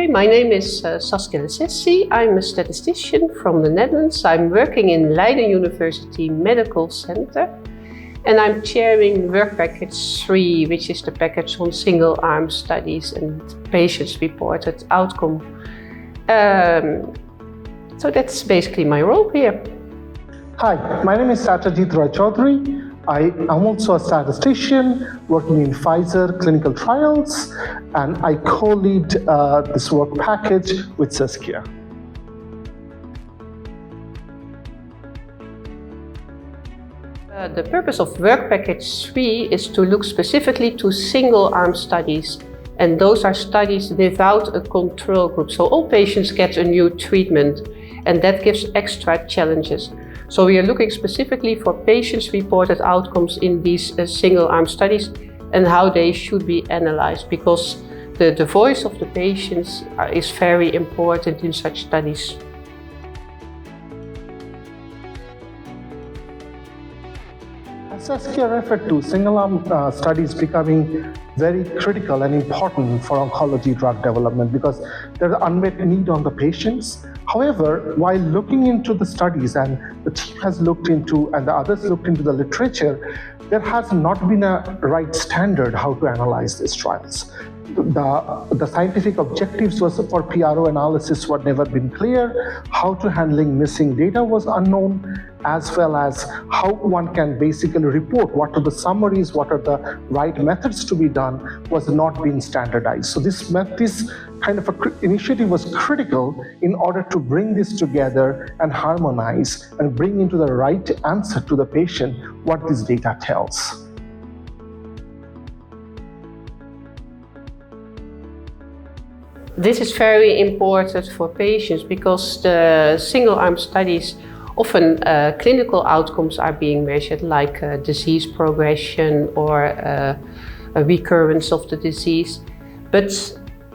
Okay, my name is SISAQOL-IMI. I'm a statistician from the Netherlands. I'm working in Leiden University Medical Center, and I'm chairing work package 3, which is the package on single-arm studies and patients-reported outcome. So that's basically my role here. Hi, my name is Satyajit Roy Chaudhary. I am also a statistician working in Pfizer clinical trials, and I co-lead this work package with SISAQOL. The purpose of work package 3 is to look specifically to single-arm studies, and those are studies without a control group. So all patients get a new treatment, and that gives extra challenges. So we are looking specifically for patients-reported outcomes in these single-arm studies and how they should be analyzed, because the voice of the patients is very important in such studies. As SISAQOL referred to, single-arm studies becoming very critical and important for oncology drug development because there's an unmet need on the patients. However, while looking into the studies, and the team has looked into, and the others looked into the literature, there has not been a right standard how to analyze these trials. The scientific objectives was for PRO analysis were never been clear, how to handling missing data was unknown, as well as how one can basically report what are the summaries, what are the right methods to be done was not being standardized. So this kind of initiative was critical in order to bring this together and harmonize and bring into the right answer to the patient what this data tells. This is very important for patients because the single-arm studies, often clinical outcomes are being measured, like disease progression or a recurrence of the disease. But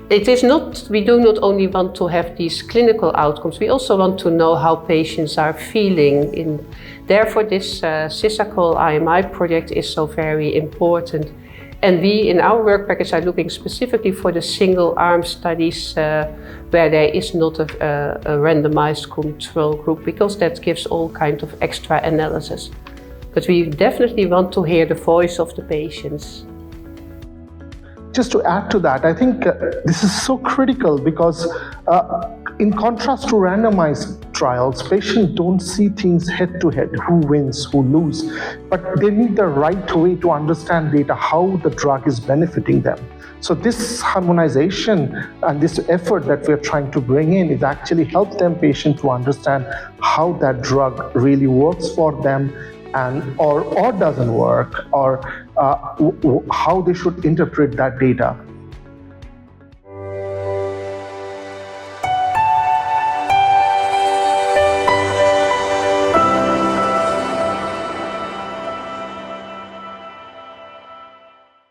it is not, we do not only want to have these clinical outcomes, we also want to know how patients are feeling. Therefore, this SISAQOL-IMI project is so very important. And we, in our work package, are looking specifically for the single-arm studies where there is not a randomized control group, because that gives all kinds of extra analysis. But we definitely want to hear the voice of the patients. Just to add to that, I think this is so critical because in contrast to randomized trials, patients don't see things head-to-head, who wins, who loses, but they need the right way to understand data, how the drug is benefiting them. So this harmonization and this effort that we're trying to bring in is actually help them, patient, to understand how that drug really works for them, and or doesn't work, or how they should interpret that data.